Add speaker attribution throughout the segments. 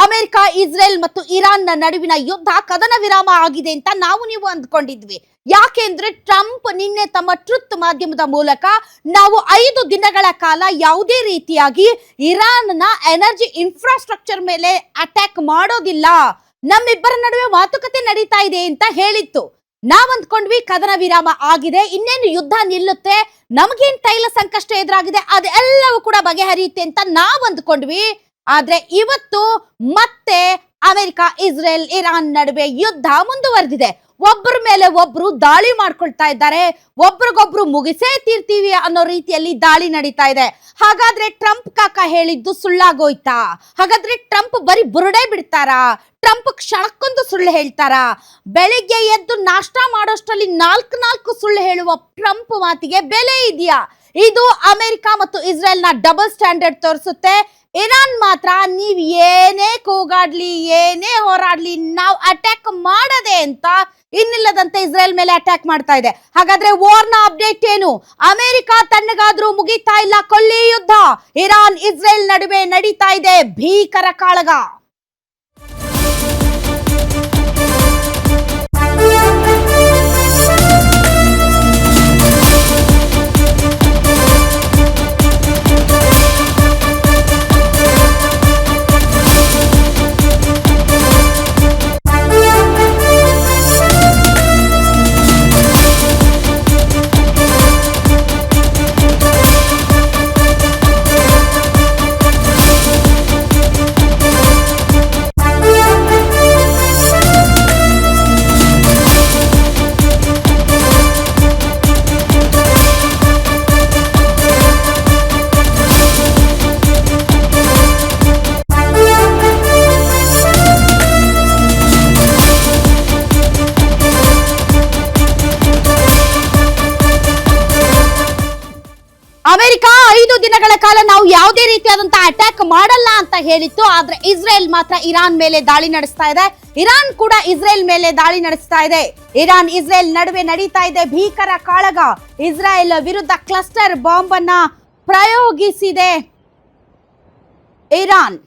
Speaker 1: America, Israel ಮತ್ತು Iran ನಡುವಿನ ಯುದ್ಧ ಕದನ ವಿರಾಮ ಆಗಿದೆ ಅಂತ ನೀವು ಅಂದ್ಕೊಂಡಿದ್ವಿ. ಯಾಕೆಂದ್ರೆ ಟ್ರಂಪ್ ನಿನ್ನೆ ತಮ್ಮ ಟ್ರುತ್ ಮಾಧ್ಯಮದ ಮೂಲಕ ನಾವು 5 ದಿನಗಳ ಕಾಲ ಯಾವುದೇ ರೀತಿಯಾಗಿ ಇರಾನ್ನ ಎನರ್ಜಿ ಇನ್ಫ್ರಾಸ್ಟ್ರಕ್ಚರ್ ಮೇಲೆ ಅಟ್ಯಾಕ್ ಮಾಡೋದಿಲ್ಲ, ನಮ್ಮಿಬ್ಬರ ನಡುವೆ ಮಾತುಕತೆ ನಡೀತಾ ಇದೆ ಅಂತ ಹೇಳಿತ್ತು. ನಾವ್ ಅಂದ್ಕೊಂಡ್ವಿ ಕದನ ವಿರಾಮ ಆಗಿದೆ, ಇನ್ನೇನು ಯುದ್ಧ ನಿಲ್ಲುತ್ತೆ, ನಮಗೇನ್ ತೈಲ ಸಂಕಷ್ಟ ಎದುರಾಗಿದೆ ಅದೆಲ್ಲವೂ ಕೂಡ ಬಗೆಹರಿಯುತ್ತೆ ಅಂತ ನಾವ್ ಅಂದ್ಕೊಂಡ್ವಿ. ಆದ್ರೆ ಇವತ್ತು ಮತ್ತೆ ಅಮೆರಿಕ, ಇಸ್ರೇಲ್, ಇರಾನ್ ನಡುವೆ ಯುದ್ಧ ಮುಂದುವರೆದಿದೆ. ಒಬ್ಬರ ಮೇಲೆ ಒಬ್ರು ದಾಳಿ ಮಾಡ್ಕೊಳ್ತಾ ಇದ್ದಾರೆ, ಒಬ್ರಿಗೊಬ್ರು ಮುಗಿಸೇ ತೀರ್ತೀವಿ ಅನ್ನೋ ರೀತಿಯಲ್ಲಿ ದಾಳಿ ನಡೀತಾ ಇದೆ. ಹಾಗಾದ್ರೆ ಟ್ರಂಪ್ ಕಾಕ ಹೇಳಿದ್ದು ಸುಳ್ಳಾಗೋಯ್ತಾ? ಹಾಗಾದ್ರೆ ಟ್ರಂಪ್ ಬರೀ ಬುರುಡೆ ಬಿಡ್ತಾರಾ? ಟ್ರಂಪ್ ಕ್ಷಣಕ್ಕೊಂದು ಸುಳ್ಳು ಹೇಳ್ತಾರಾ? ಬೆಳಿಗ್ಗೆ ಎದ್ದು ನಾಷ್ಟ ಮಾಡೋಷ್ಟರಲ್ಲಿ 4 ಸುಳ್ಳು ಹೇಳುವ ಟ್ರಂಪ್ ಮಾತಿಗೆ ಬೆಲೆ ಇದೆಯಾ? ಇದು ಅಮೆರಿಕ ಮತ್ತು ಇಸ್ರೇಲ್ ನ ಡಬಲ್ ಸ್ಟ್ಯಾಂಡರ್ಡ್ ತೋರಿಸುತ್ತೆ. ಇರಾನ್ ಮಾತ್ರ ನೀವ್ ಏನೇ ಕೂಗಾಡ್ಲಿ, ಏನೇ ಹೋರಾಡ್ಲಿ, ನಾವು ಅಟ್ಯಾಕ್ ಮಾಡದೆ ಅಂತ ಇನ್ನಿಲ್ಲದಂತೆ ಇಸ್ರೇಲ್ ಮೇಲೆ ಅಟ್ಯಾಕ್ ಮಾಡ್ತಾ ಇದೆ. ಹಾಗಾದ್ರೆ ವಾರ್ನ ಅಪ್ಡೇಟ್ ಏನು? ಅಮೆರಿಕ ತಣ್ಣಗಾದ್ರೂ ಮುಗಿತಾ ಇಲ್ಲ ಕೊಲ್ಲಿ ಯುದ್ಧ. ಇರಾನ್, ಇಸ್ರೇಲ್ ನಡುವೆ ನಡೀತಾ ಇದೆ ಭೀಕರ ಕಾಳಗ. ಅಮೆರಿಕ 5 ದಿನಗಳ ಕಾಲ ನಾವು ಯಾವುದೇ ರೀತಿಯಾದಂತಹ ಅಟ್ಯಾಕ್ ಮಾಡಲ್ಲ ಅಂತ ಹೇಳಿತ್ತು. ಆದ್ರೆ ಇಸ್ರೇಲ್ ಮಾತ್ರ ಇರಾನ್ ಮೇಲೆ ದಾಳಿ ನಡೆಸ್ತಾ ಇದೆ, ಇರಾನ್ ಕೂಡ ಇಸ್ರೇಲ್ ಮೇಲೆ ದಾಳಿ ನಡೆಸ್ತಾ ಇದೆ. ಇರಾನ್, ಇಸ್ರೇಲ್ ನಡುವೆ ನಡೀತಾ ಇದೆ ಭೀಕರ ಕಾಳಗ. ಇಸ್ರೇಲ್ ವಿರುದ್ಧ ಕ್ಲಸ್ಟರ್ ಬಾಂಬ್ ಅನ್ನ ಪ್ರಯೋಗಿಸಿದೆ Iran.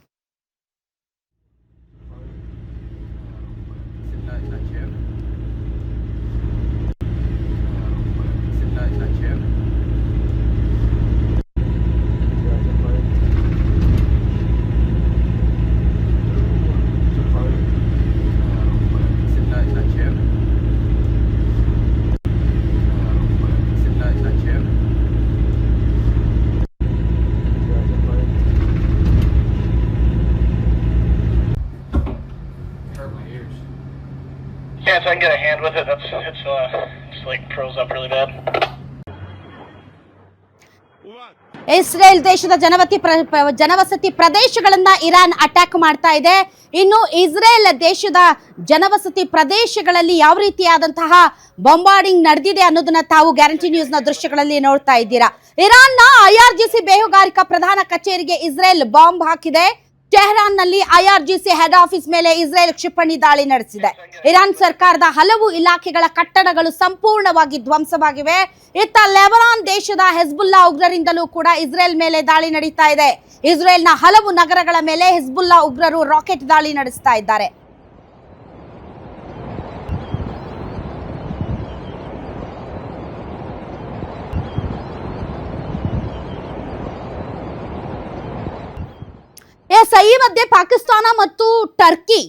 Speaker 2: Yeah, if I can get a hand with it, it's like froze up really bad.
Speaker 1: Israel ದೇಶದ ಜನವಸತಿ ಪ್ರದೇಶಗಳನ್ನ ಇರಾನ್ ಅಟ್ಯಾಕ್ ಮಾಡ್ತಾ ಇದೆ. ಇನ್ನು ಇಸ್ರೇಲ್ ದೇಶದ ಜನವಸತಿ ಪ್ರದೇಶಗಳಲ್ಲಿ ಯಾವ ರೀತಿಯಾದಂತಹ ಬಾಂಬಾರ್ಡಿಂಗ್ ನಡೆದಿದೆ ಅನ್ನೋದನ್ನ ತಾವು ಗ್ಯಾರಂಟಿ ನ್ಯೂಸ್ ನ ದೃಶ್ಯಗಳಲ್ಲಿ ನೋಡ್ತಾ ಇದ್ದೀರಾ. ಇರಾನ್ನ IRGC ಬೇಹುಗಾರಿಕಾ ಪ್ರಧಾನ ಕಚೇರಿಗೆ ಇಸ್ರೇಲ್ ಬಾಂಬ್ ಹಾಕಿದೆ. ಟೆಹರಾನ್ ನಲ್ಲಿ IRGC ಹೆಡ್ ಆಫೀಸ್ ಮೇಲೆ ಇಸ್ರೇಲ್ ಕ್ಷಿಪಣಿ ದಾಳಿ ನಡೆಸಿದೆ. ಇರಾನ್ ಸರ್ಕಾರದ ಹಲವು ಇಲಾಖೆಗಳ ಕಟ್ಟಡಗಳು ಸಂಪೂರ್ಣವಾಗಿ ಧ್ವಂಸವಾಗಿವೆ. ಇತ್ತ ಲೆಬನಾನ್ ದೇಶದ ಹೆಜ್ಬುಲ್ಲಾ ಉಗ್ರರಿಂದಲೂ ಕೂಡ ಇಸ್ರೇಲ್ ಮೇಲೆ ದಾಳಿ ನಡೀತಾ ಇದೆ. ಇಸ್ರೇಲ್ನ ಹಲವು ನಗರಗಳ ಮೇಲೆ ಹೆಜ್ಬುಲ್ಲಾ ಉಗ್ರರು ರಾಕೆಟ್ ದಾಳಿ ನಡೆಸ್ತಾ ಇದ್ದಾರೆ. ಈ ಮಧ್ಯೆ ಪಾಕಿಸ್ತಾನ ಮತ್ತು ಟರ್ಕಿ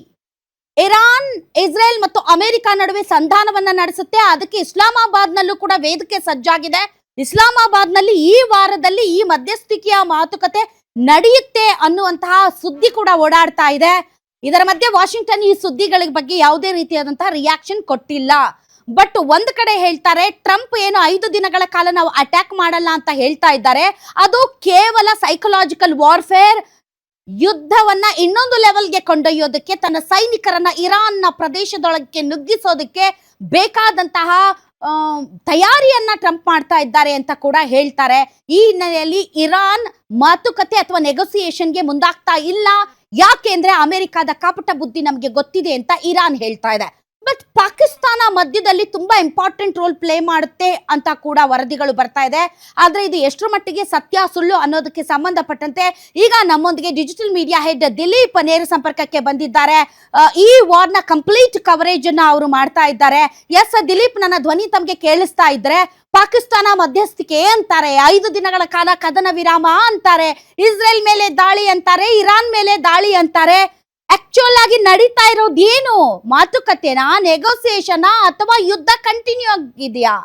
Speaker 1: ಇರಾನ್, ಇಸ್ರೇಲ್ ಮತ್ತು ಅಮೆರಿಕ ನಡುವೆ ಸಂಧಾನವನ್ನ ನಡೆಸುತ್ತೆ. ಅದಕ್ಕೆ ಇಸ್ಲಾಮಾಬಾದ್ ನಲ್ಲೂ ಕೂಡ ವೇದಿಕೆ ಸಜ್ಜಾಗಿದೆ. ಇಸ್ಲಾಮಾಬಾದ್ ನಲ್ಲಿ ಈ ವಾರದಲ್ಲಿ ಈ ಮಧ್ಯಸ್ಥಿಕೆಯ ಮಾತುಕತೆ ನಡೆಯುತ್ತೆ ಅನ್ನುವಂತಹ ಸುದ್ದಿ ಕೂಡ ಓಡಾಡ್ತಾ ಇದೆ. ಇದರ ಮಧ್ಯೆ ವಾಷಿಂಗ್ಟನ್ ಈ ಸುದ್ದಿಗಳ ಬಗ್ಗೆ ಯಾವುದೇ ರೀತಿಯಾದಂತಹ ರಿಯಾಕ್ಷನ್ ಕೊಟ್ಟಿಲ್ಲ. ಬಟ್ ಒಂದ್ ಕಡೆ ಹೇಳ್ತಾರೆ, ಟ್ರಂಪ್ ಏನು 5 ದಿನಗಳ ಕಾಲ ನಾವು ಅಟ್ಯಾಕ್ ಮಾಡಲ್ಲ ಅಂತ ಹೇಳ್ತಾ ಇದ್ದಾರೆ, ಅದು ಕೇವಲ ಸೈಕಲಾಜಿಕಲ್ ವಾರ್ಫೇರ್, ಯುದ್ಧವನ್ನ ಇನ್ನೊಂದು ಲೆವೆಲ್ಗೆ ಕೊಂಡೊಯ್ಯೋದಕ್ಕೆ, ತನ್ನ ಸೈನಿಕರನ್ನ ಇರಾನ್ನ ಪ್ರದೇಶದೊಳಗೆ ನುಗ್ಗಿಸೋದಕ್ಕೆ ಬೇಕಾದಂತಹ ತಯಾರಿಯನ್ನ ಟ್ರಂಪ್ ಮಾಡ್ತಾ ಇದ್ದಾರೆ ಅಂತ ಕೂಡ ಹೇಳ್ತಾರೆ. ಈ ಹಿನ್ನೆಲೆಯಲ್ಲಿ ಇರಾನ್ ಮಾತುಕತೆ ಅಥವಾ ನೆಗೋಸಿಯೇಷನ್ಗೆ ಮುಂದಾಗ್ತಾ ಇಲ್ಲ. ಯಾಕೆಂದ್ರೆ ಅಮೆರಿಕದ ಕಾಪಟ ಬುದ್ಧಿ ನಮಗೆ ಗೊತ್ತಿದೆ ಅಂತ ಇರಾನ್ ಹೇಳ್ತಾ ಇದೆ. ಬಟ್ ಪಾಕಿಸ್ತಾನ ಮಧ್ಯದಲ್ಲಿ ತುಂಬಾ ಇಂಪಾರ್ಟೆಂಟ್ ರೋಲ್ ಪ್ಲೇ ಮಾಡುತ್ತೆ ಅಂತ ಕೂಡ ವರದಿಗಳು ಬರ್ತಾ ಇದೆ. ಆದ್ರೆ ಇದು ಎಷ್ಟರ ಮಟ್ಟಿಗೆ ಸತ್ಯ ಸುಳ್ಳು ಅನ್ನೋದಕ್ಕೆ ಸಂಬಂಧಪಟ್ಟಂತೆ ಈಗ ನಮ್ಮೊಂದಿಗೆ ಡಿಜಿಟಲ್ ಮೀಡಿಯಾ ಹೆಡ್ ದಿಲೀಪ್ ನೇರ ಸಂಪರ್ಕಕ್ಕೆ ಬಂದಿದ್ದಾರೆ. ಈ ವಾರ್ನ ಕಂಪ್ಲೀಟ್ ಕವರೇಜ್ ಅನ್ನ ಅವರು ಮಾಡ್ತಾ ಇದ್ದಾರೆ. ಎಸ್ ದಿಲೀಪ್, ನನ್ನ ಧ್ವನಿ ತಮಗೆ ಕೇಳಿಸ್ತಾ ಇದ್ರೆ ಪಾಕಿಸ್ತಾನ ಮಧ್ಯಸ್ಥಿಕೆ ಅಂತಾರೆ, 5 ದಿನಗಳ ಕಾಲ ಕದನ ವಿರಾಮ ಅಂತಾರೆ, ಇಸ್ರೇಲ್ ಮೇಲೆ ದಾಳಿ ಅಂತಾರೆ, ಇರಾನ್ ಮೇಲೆ ದಾಳಿ ಅಂತಾರೆ. ಆಕ್ಚುಯಲ್ ಆಗಿ ನಡೀತಾ ಇರೋದು ಏನು? ಮಾತುಕತೆನಾ, ನೆಗೋಸಿಯೇಷನ್ ಅಥವಾ ಯುದ್ಧ ಕಂಟಿನ್ಯೂ ಆಗಿದೆಯಾ?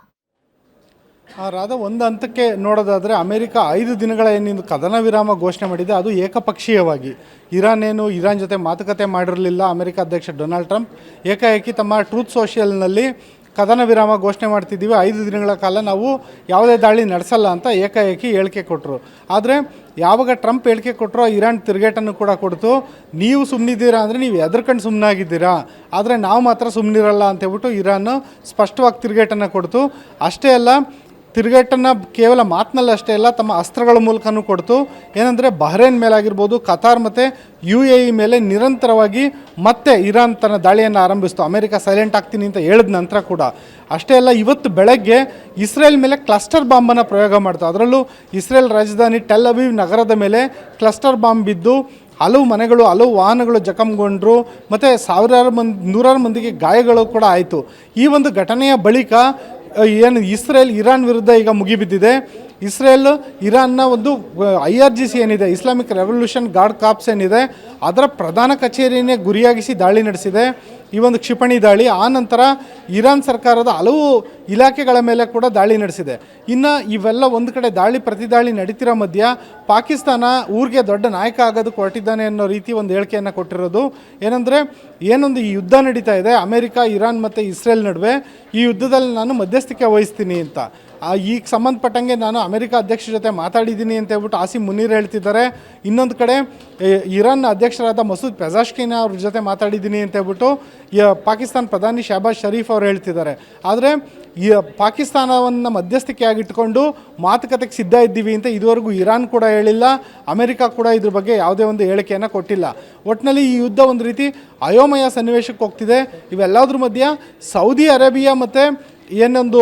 Speaker 3: ರಾಧಾ, ಒಂದು ಹಂತಕ್ಕೆ ನೋಡೋದಾದರೆ ಅಮೆರಿಕ 5 ದಿನಗಳ ಏನಿಂದು ಕದನ ವಿರಾಮ ಘೋಷಣೆ ಮಾಡಿದೆ ಅದು ಏಕಪಕ್ಷೀಯವಾಗಿ. ಇರಾನ್ ಜೊತೆ ಮಾತುಕತೆ ಮಾಡಿರಲಿಲ್ಲ. ಅಮೆರಿಕ ಅಧ್ಯಕ್ಷ ಡೊನಾಲ್ಡ್ ಟ್ರಂಪ್ ಏಕಾಏಕಿ ತಮ್ಮ ಟ್ರೂತ್ ಸೋಷಿಯಲ್ನಲ್ಲಿ ಕದನ ವಿರಾಮ ಘೋಷಣೆ ಮಾಡ್ತಿದ್ದೀವಿ, 5 ದಿನಗಳ ಕಾಲ ನಾವು ಯಾವುದೇ ದಾಳಿ ನಡೆಸಲ್ಲ ಅಂತ ಏಕಾಏಕಿ ಹೇಳಿಕೆ ಕೊಟ್ಟರು. ಆದರೆ ಯಾವಾಗ ಟ್ರಂಪ್ ಹೇಳಿಕೆ ಕೊಟ್ಟರೋ ಇರಾನ್ ತಿರುಗೇಟನ್ನು ಕೂಡ ಕೊಡ್ತು. ನೀವು ಸುಮ್ಮನಿದ್ದೀರಾ ಅಂದರೆ ನೀವು ಎದ್ರಕಂಡು ಸುಮ್ಮನಾಗಿದ್ದೀರಾ, ಆದರೆ ನಾವು ಮಾತ್ರ ಸುಮ್ಮನಿರಲ್ಲ ಅಂತೇಳ್ಬಿಟ್ಟು ಇರಾನ್ ಸ್ಪಷ್ಟವಾಗಿ ತಿರುಗೇಟನ್ನು ಕೊಡ್ತು. ಅಷ್ಟೇ ಅಲ್ಲ, ತಿರುಗೇಟನ್ನು ಕೇವಲ ಮಾತಿನಲ್ಲಿ ಅಷ್ಟೇ ಅಲ್ಲ, ತಮ್ಮ ಅಸ್ತ್ರಗಳ ಮೂಲಕನೂ ಕೊಡ್ತು. ಏನಂದರೆ ಬಹ್ರೇನ್ ಮೇಲಾಗಿರ್ಬೋದು, ಕತಾರ್ ಮತ್ತು UAE ಮೇಲೆ ನಿರಂತರವಾಗಿ ಮತ್ತೆ ಇರಾನ್ ತನ್ನ ದಾಳಿಯನ್ನು ಆರಂಭಿಸ್ತು. ಅಮೆರಿಕ ಸೈಲೆಂಟ್ ಆಗ್ತೀನಿ ಅಂತ ಹೇಳಿದ ನಂತರ ಕೂಡ. ಅಷ್ಟೇ ಅಲ್ಲ, ಇವತ್ತು ಬೆಳಗ್ಗೆ ಇಸ್ರೇಲ್ ಮೇಲೆ ಕ್ಲಸ್ಟರ್ ಬಾಂಬನ್ನು ಪ್ರಯೋಗ ಮಾಡ್ತು. ಅದರಲ್ಲೂ ಇಸ್ರೇಲ್ ರಾಜಧಾನಿ ಟೆಲ್ ಅವೀವ್ ನಗರದ ಮೇಲೆ ಕ್ಲಸ್ಟರ್ ಬಾಂಬ್ ಬಿದ್ದು ಹಲವು ಮನೆಗಳು, ಹಲವು ವಾಹನಗಳು ಜಖಂಗೊಂಡ್ರು ಮತ್ತು ನೂರಾರು ಮಂದಿಗೆ ಗಾಯಗಳು ಕೂಡ ಆಯಿತು. ಈ ಒಂದು ಘಟನೆಯ ಬಳಿಕ ಏನು ಇಸ್ರೇಲ್ ಇರಾನ್ ವಿರುದ್ಧ ಈಗ ಮುಗಿಬಿದ್ದಿದೆ. ಇಸ್ರೇಲ್ ಇರಾನ್ನ ಒಂದು IRGC ಏನಿದೆ, ಇಸ್ಲಾಮಿಕ್ ರೆವಲ್ಯೂಷನ್ ಗಾರ್ಡ್ ಕಾರ್ಪ್ಸ್ ಏನಿದೆ, ಅದರ ಪ್ರಧಾನ ಕಚೇರಿಯನ್ನೇ ಗುರಿಯಾಗಿಸಿ ದಾಳಿ ನಡೆಸಿದೆ ಈ ಒಂದು ಕ್ಷಿಪಣಿ ದಾಳಿ. ಆ ನಂತರ ಇರಾನ್ ಸರ್ಕಾರದ ಹಲವು ಇಲಾಖೆಗಳ ಮೇಲೆ ಕೂಡ ದಾಳಿ ನಡೆಸಿದೆ. ಇನ್ನು ಇವೆಲ್ಲ ಒಂದು ಕಡೆ ಪ್ರತಿದಾಳಿ ನಡೀತಿರೋ ಮಧ್ಯ ಪಾಕಿಸ್ತಾನ ಊರಿಗೆ ದೊಡ್ಡ ನಾಯಕ ಆಗೋದಕ್ಕೆ ಹೊರಟಿದ್ದಾನೆ ಅನ್ನೋ ರೀತಿ ಒಂದು ಹೇಳಿಕೆಯನ್ನು ಕೊಟ್ಟಿರೋದು. ಏನಂದರೆ ಏನೊಂದು ಈ ಯುದ್ಧ ನಡೀತಾ ಇದೆ ಅಮೆರಿಕ, ಇರಾನ್ ಮತ್ತು ಇಸ್ರೇಲ್ ನಡುವೆ, ಈ ಯುದ್ಧದಲ್ಲಿ ನಾನು ಮಧ್ಯಸ್ಥಿಕೆ ವಹಿಸ್ತೀನಿ ಅಂತ. ಈಗ ಸಂಬಂಧಪಟ್ಟಂಗೆ ನಾನು ಅಮೆರಿಕ ಅಧ್ಯಕ್ಷರ ಜೊತೆ ಮಾತಾಡಿದ್ದೀನಿ ಅಂತ ಹೇಳ್ಬಿಟ್ಟು ಆಸಿಮ್ ಮುನೀರ್ ಹೇಳ್ತಿದ್ದಾರೆ. ಇನ್ನೊಂದು ಕಡೆ ಇರಾನ್ ಅಧ್ಯಕ್ಷರಾದ ಮಸೂದ್ ಪೆಜಾಶ್ಕಿನ್ ಅವ್ರ ಜೊತೆ ಮಾತಾಡಿದ್ದೀನಿ ಅಂತ ಹೇಳ್ಬಿಟ್ಟು ಪಾಕಿಸ್ತಾನ ಪ್ರಧಾನಿ ಶಹಬಾಜ್ ಶರೀಫ್ ಅವರು ಹೇಳ್ತಿದ್ದಾರೆ. ಆದರೆ ಈ ಪಾಕಿಸ್ತಾನವನ್ನು ಮಧ್ಯಸ್ಥಿಕೆಯಾಗಿಟ್ಕೊಂಡು ಮಾತುಕತೆಗೆ ಸಿದ್ಧ ಇದ್ದೀವಿ ಅಂತ ಇದುವರೆಗೂ ಇರಾನ್ ಕೂಡ ಹೇಳಿಲ್ಲ, ಅಮೆರಿಕ ಕೂಡ ಇದ್ರ ಬಗ್ಗೆ ಯಾವುದೇ ಒಂದು ಹೇಳಿಕೆಯನ್ನು ಕೊಟ್ಟಿಲ್ಲ. ಒಟ್ಟಿನಲ್ಲಿ ಈ ಯುದ್ಧ ಒಂದು ರೀತಿ ಅಯೋಮಯ ಸನ್ನಿವೇಶಕ್ಕೆ ಹೋಗ್ತಿದೆ. ಇವೆಲ್ಲದ್ರ ಮಧ್ಯೆ ಸೌದಿ ಅರೇಬಿಯಾ ಮತ್ತು ಏನೊಂದು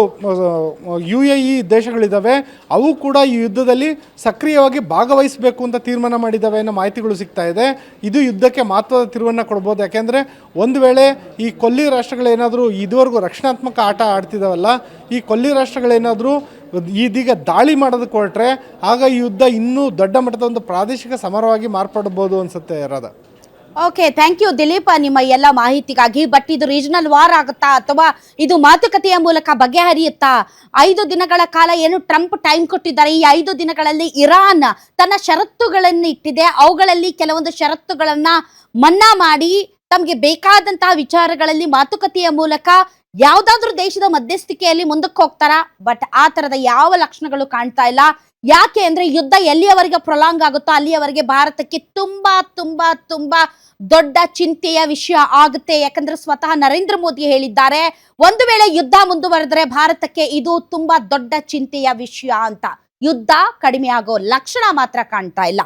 Speaker 3: UAE ದೇಶಗಳಿದ್ದಾವೆ, ಅವು ಕೂಡ ಈ ಯುದ್ಧದಲ್ಲಿ ಸಕ್ರಿಯವಾಗಿ ಭಾಗವಹಿಸಬೇಕು ಅಂತ ತೀರ್ಮಾನ ಮಾಡಿದ್ದಾವೆ ಅನ್ನೋ ಮಾಹಿತಿಗಳು ಸಿಗ್ತಾ ಇದೆ. ಇದು ಯುದ್ಧಕ್ಕೆ ಮಹತ್ವದ ತಿರುವನ್ನು ಕೊಡ್ಬೋದು. ಯಾಕೆಂದರೆ ಒಂದು ವೇಳೆ ಈ ಕೊಲ್ಲಿ ರಾಷ್ಟ್ರಗಳೇನಾದರೂ ಇದುವರೆಗೂ ರಕ್ಷಣಾತ್ಮಕ ಆಟ ಆಡ್ತಿದ್ದಾವಲ್ಲ, ಈ ಕೊಲ್ಲಿ ರಾಷ್ಟ್ರಗಳೇನಾದರೂ ಇದೀಗ ದಾಳಿ ಮಾಡೋದಕ್ಕೆ ಹೊರಟ್ರೆ ಆಗ ಈ ಯುದ್ಧ ಇನ್ನೂ ದೊಡ್ಡ ಮಟ್ಟದ ಒಂದು ಪ್ರಾದೇಶಿಕ ಸಮರವಾಗಿ ಮಾರ್ಪಡ್ಬೋದು ಅನಿಸುತ್ತೆ Radha.
Speaker 1: Okay, thank you Dileep ನಿಮ್ಮ ಎಲ್ಲ ಮಾಹಿತಿಗಾಗಿ. ಬಟ್ ಇದು ರೀಜನಲ್ ವಾರ್ ಆಗುತ್ತಾ ಅಥವಾ ಇದು ಮಾತುಕತೆಯ ಮೂಲಕ ಬಗೆಹರಿಯುತ್ತಾ? 5 ದಿನಗಳ ಕಾಲ ಏನು ಟ್ರಂಪ್ ಟೈಮ್ ಕೊಟ್ಟಿದ್ದಾರೆ, ಈ 5 ದಿನಗಳಲ್ಲಿ ಇರಾನ್ ತನ್ನ ಷರತ್ತುಗಳನ್ನು ಇಟ್ಟಿದೆ. ಅವುಗಳಲ್ಲಿ ಕೆಲವೊಂದು ಷರತ್ತುಗಳನ್ನ ಮನ್ನಾ ಮಾಡಿ ತಮಗೆ ಬೇಕಾದಂತಹ ವಿಚಾರಗಳಲ್ಲಿ ಮಾತುಕತೆಯ ಮೂಲಕ ಯಾವ್ದಾದ್ರೂ ದೇಶದ ಮಧ್ಯಸ್ಥಿಕೆಯಲ್ಲಿ ಮುಂದಕ್ಕೆ ಹೋಗ್ತಾರಾ? ಬಟ್ ಆ ತರದ ಯಾವ ಲಕ್ಷಣಗಳು ಕಾಣ್ತಾ ಇಲ್ಲ. ಯಾಕೆ ಅಂದ್ರೆ ಯುದ್ಧ ಎಲ್ಲಿಯವರೆಗೆ ಪ್ರೊಲಾಂಗ್ ಆಗುತ್ತೋ ಅಲ್ಲಿಯವರೆಗೆ ಭಾರತಕ್ಕೆ ತುಂಬಾ ತುಂಬಾ ತುಂಬಾ ದೊಡ್ಡ ಚಿಂತೆಯ ವಿಷಯ ಆಗುತ್ತೆ. ಯಾಕಂದ್ರೆ ಸ್ವತಃ ನರೇಂದ್ರ ಮೋದಿ ಹೇಳಿದ್ದಾರೆ, ಒಂದು ವೇಳೆ ಯುದ್ಧ ಮುಂದುವರೆದ್ರೆ ಭಾರತಕ್ಕೆ ಇದು ತುಂಬಾ ದೊಡ್ಡ ಚಿಂತೆಯ ವಿಷಯ ಅಂತ. ಯುದ್ಧ ಕಡಿಮೆ ಆಗೋ ಲಕ್ಷಣ ಮಾತ್ರ ಕಾಣ್ತಾ ಇಲ್ಲ.